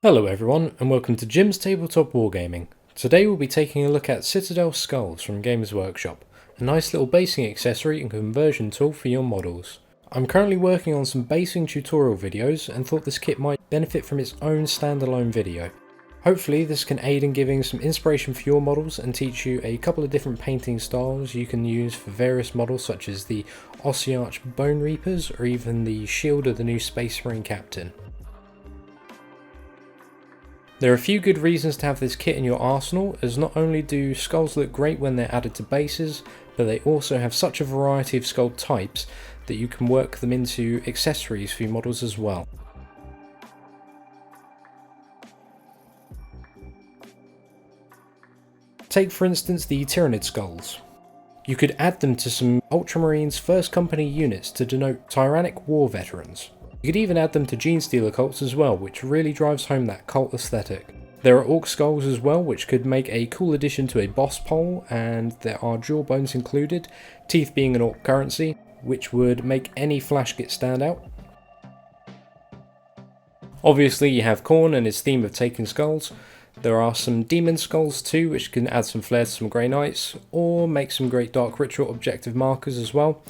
Hello everyone, and welcome to Jim's Tabletop Wargaming. Today we'll be taking a look at Citadel skulls from Games Workshop, a nice little basing accessory and conversion tool for your models. I'm currently working on some basing tutorial videos and thought this kit might benefit from its own standalone video. Hopefully this can aid in giving some inspiration for your models and teach you a couple of different painting styles you can use for various models such as the Ossiarch Bone Reapers or even the Shield of the new Space Marine Captain. There are a few good reasons to have this kit in your arsenal, as not only do skulls look great when they're added to bases, but they also have such a variety of skull types that you can work them into accessories for your models as well. Take for instance the Tyrannid skulls. You could add them to some Ultramarines First Company units to denote tyrannic war veterans. You could even add them to Genestealer cults as well, which really drives home that cult aesthetic. There are Orc skulls as well, which could make a cool addition to a boss pole, and there are jawbones included, teeth being an Orc currency, which would make any flash kit stand out. Obviously you have Khorne and his theme of taking skulls. There are some Demon skulls too, which can add some flair to some Grey Knights, or make some great Dark Ritual objective markers as well.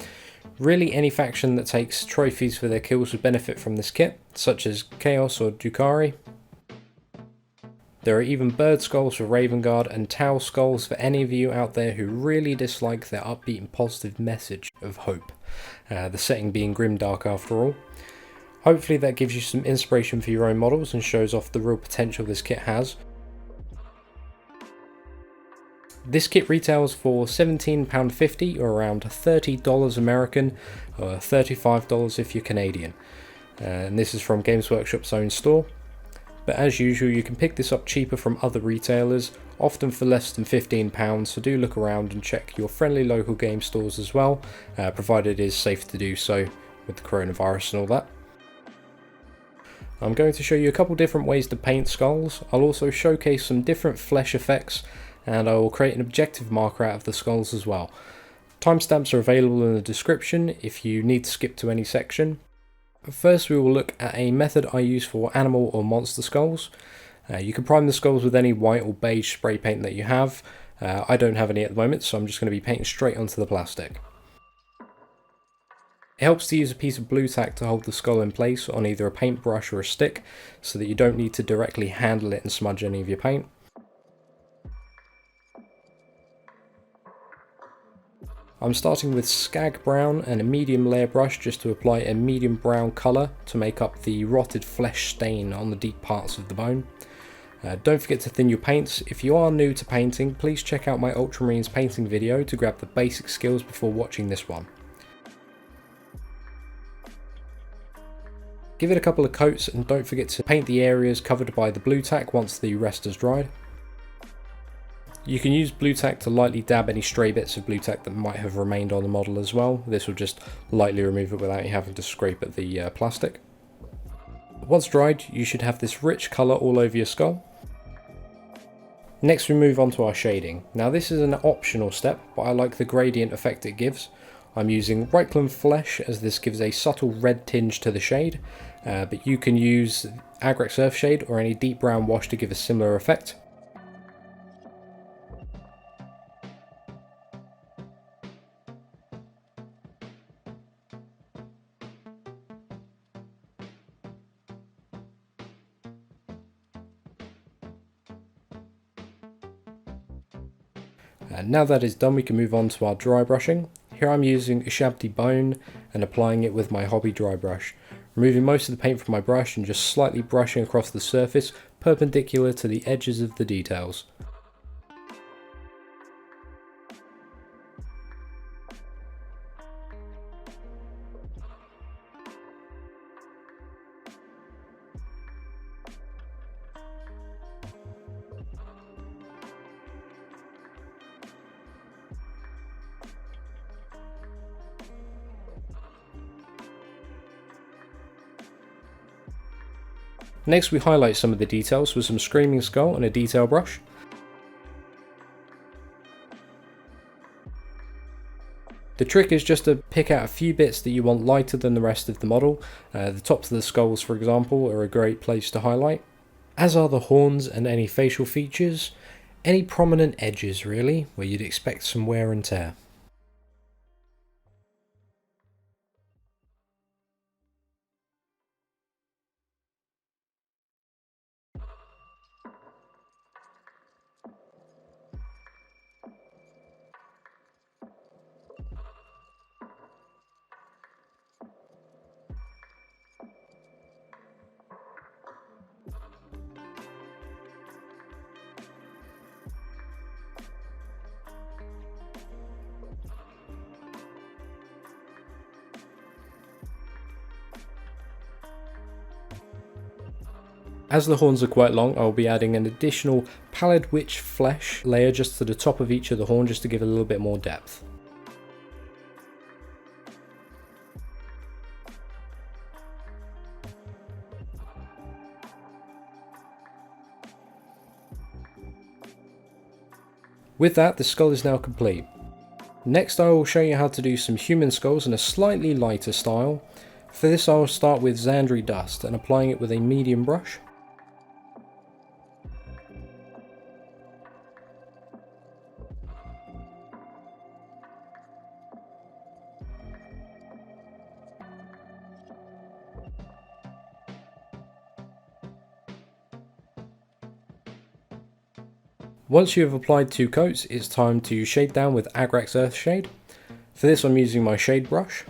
Really any faction that takes trophies for their kills would benefit from this kit, such as Chaos or Drukhari. There are even bird skulls for Raven Guard and Tau skulls for any of you out there who really dislike their upbeat and positive message of hope, the setting being grimdark after all. Hopefully that gives you some inspiration for your own models and shows off the real potential this kit has. This kit retails for £17.50 or around $30 American, or $35 if you're Canadian. And this is from Games Workshop's own store. But as usual, you can pick this up cheaper from other retailers, often for less than £15, so do look around and check your friendly local game stores as well, provided it is safe to do so with the coronavirus and all that. I'm going to show you a couple different ways to paint skulls. I'll also showcase some different flesh effects, and I will create an objective marker out of the skulls as well. Timestamps are available in the description if you need to skip to any section. First we will look at a method I use for animal or monster skulls. You can prime the skulls with any white or beige spray paint that you have. I don't have any at the moment, so I'm just going to be painting straight onto the plastic. It helps to use a piece of blue tack to hold the skull in place on either a paintbrush or a stick, so that you don't need to directly handle it and smudge any of your paint. I'm starting with Skag Brown and a medium layer brush just to apply a medium brown colour to make up the rotted flesh stain on the deep parts of the bone. Don't forget to thin your paints. If you are new to painting, please check out my Ultramarines painting video to grab the basic skills before watching this one. Give it a couple of coats and don't forget to paint the areas covered by the blue tack once the rest has dried. You can use blue tack to lightly dab any stray bits of blue tack that might have remained on the model as well. This will just lightly remove it without you having to scrape at the plastic. Once dried, you should have this rich colour all over your skull. Next we move on to our shading. Now this is an optional step, but I like the gradient effect it gives. I'm using Reikland Flesh as this gives a subtle red tinge to the shade, but you can use Agrax Earthshade or any deep brown wash to give a similar effect. Now that is done, we can move on to our dry brushing. Here I'm using Ushabti Bone and applying it with my hobby dry brush, removing most of the paint from my brush and just slightly brushing across the surface perpendicular to the edges of the details. Next we highlight some of the details with some Screaming Skull and a detail brush. The trick is just to pick out a few bits that you want lighter than the rest of the model. The tops of the skulls, for example, are a great place to highlight. as are the horns and any facial features, any prominent edges really, where you'd expect some wear and tear. As the horns are quite long, I'll be adding an additional pallid witch flesh layer just to the top of each of the horn, just to give it a little bit more depth. With that, the skull is now complete. Next I will show you how to do some human skulls in a slightly lighter style. For this I will start with Xandri dust and applying it with a medium brush. Once you have applied 2 coats, it's time to shade down with Agrax Earthshade. For this I'm using my shade brush.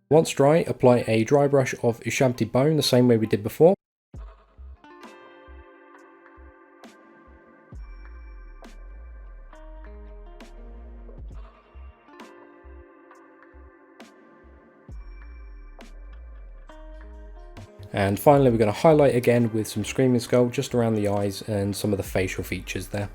Once dry, apply a dry brush of Ushabti Bone the same way we did before. And finally we're going to highlight again with some Screaming Skull just around the eyes and some of the facial features there.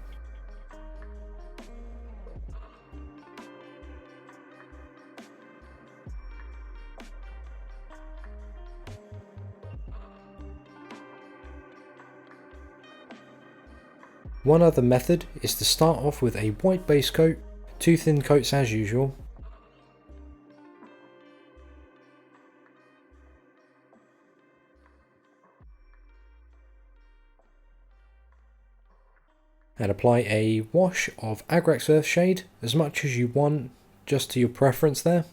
One other method is to start off with a white base coat, 2 thin coats as usual, and apply a wash of Agrax Earthshade, as much as you want, just to your preference there.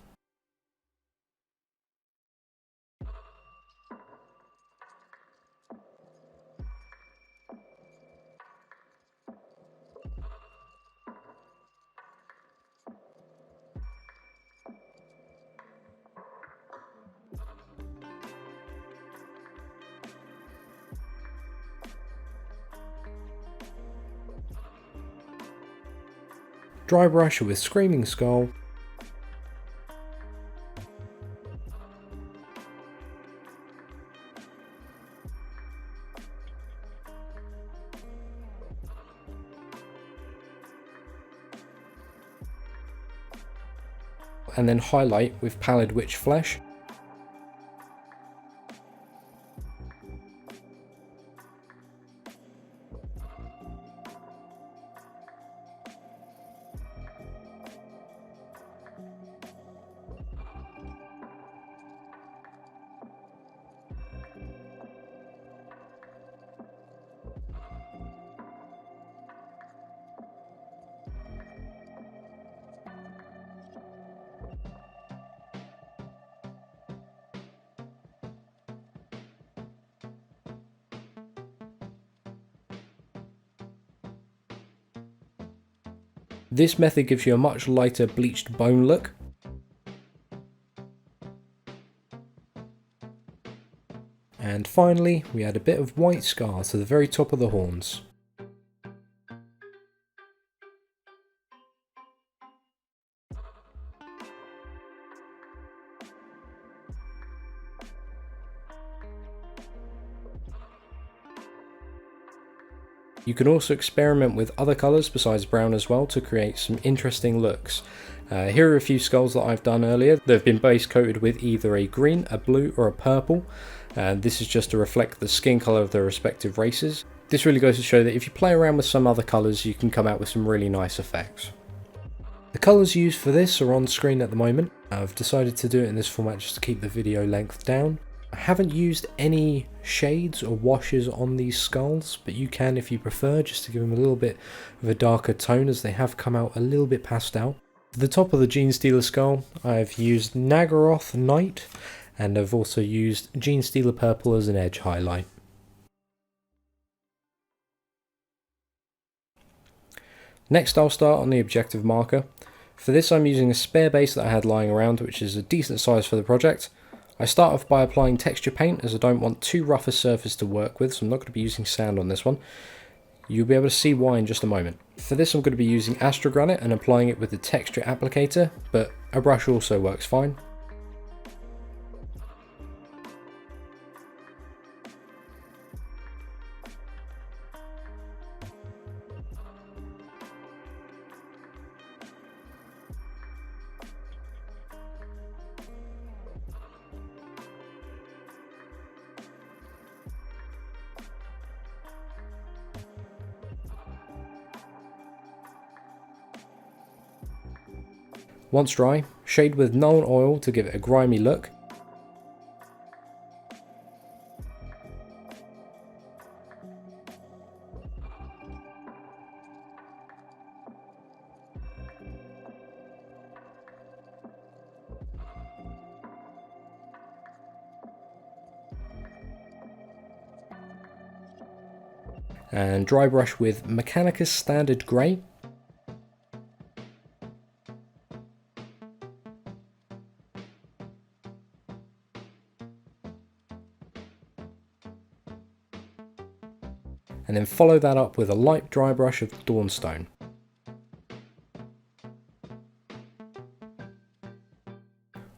Dry brush with Screaming Skull, and then highlight with Pallid Witch Flesh. This method gives you a much lighter bleached bone look. And finally, we add a bit of white scar to the very top of the horns. You can also experiment with other colours besides brown as well to create some interesting looks. Here are a few skulls that I've done earlier. They've been base coated with either a green, a blue or a purple. This is just to reflect the skin colour of their respective races. This really goes to show that if you play around with some other colours, you can come out with some really nice effects. The colours used for this are on screen at the moment. I've decided to do it in this format just to keep the video length down. I haven't used any shades or washes on these skulls, but you can if you prefer, just to give them a little bit of a darker tone, as they have come out a little bit pastel. For the top of the Genestealer skull, I've used Nagaroth Knight, and I've also used Genestealer Purple as an edge highlight. Next I'll start on the objective marker. For this I'm using a spare base that I had lying around, which is a decent size for the project. I start off by applying texture paint, as I don't want too rough a surface to work with, so I'm not going to be using sand on this one. You'll be able to see why in just a moment. For this I'm going to be using Astrogranite and applying it with the texture applicator, but a brush also works fine. Once dry, shade with Null Oil to give it a grimy look. And dry brush with Mechanicus Standard Grey. And then follow that up with a light dry brush of Dawnstone.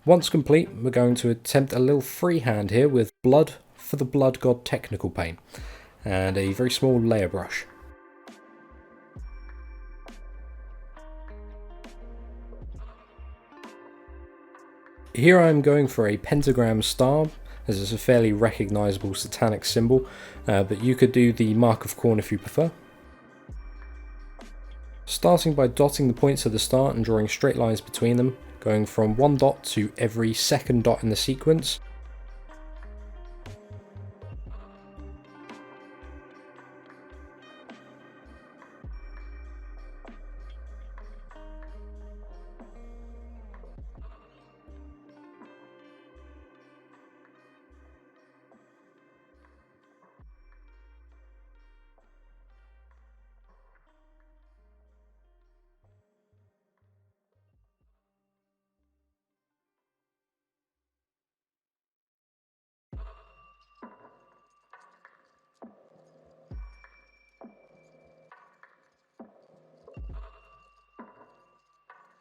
Once complete, we're going to attempt a little freehand here with Blood for the Blood God Technical Paint, and a very small layer brush. Here I'm going for a pentagram star, as it's a fairly recognisable satanic symbol, but you could do the Mark of Khorne if you prefer. Starting by dotting the points at the start and drawing straight lines between them, going from one dot to every second dot in the sequence.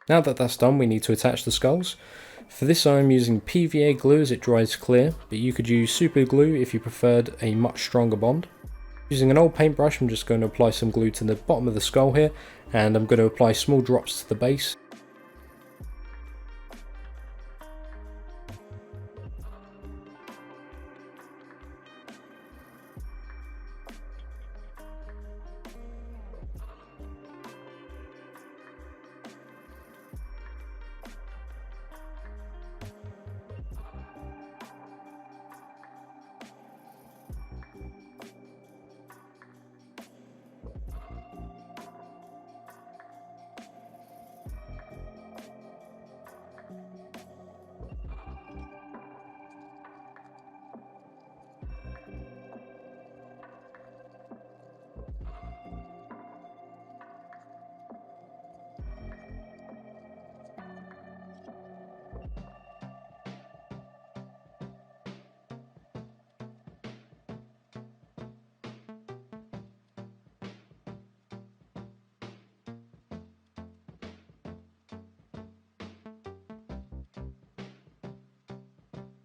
Now that that's done, we need to attach the skulls. For this I'm using PVA glue as it dries clear, but you could use super glue if you preferred a much stronger bond. Using an old paintbrush, I'm just going to apply some glue to the bottom of the skull here, and I'm going to apply small drops to the base.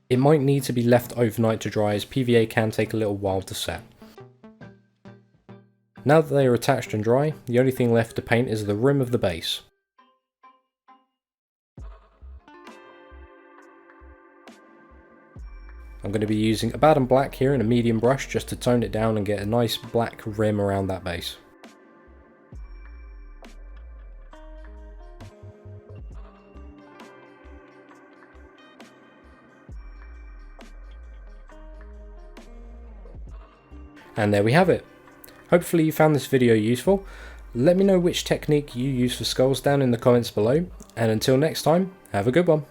It might need to be left overnight to dry, as PVA can take a little while to set. Now that they are attached and dry, the only thing left to paint is the rim of the base. I'm going to be using a Baden Black here in a medium brush just to tone it down and get a nice black rim around that base. And there we have it. Hopefully you found this video useful. Let me know which technique you use for skulls down in the comments below, and until next time, have a good one.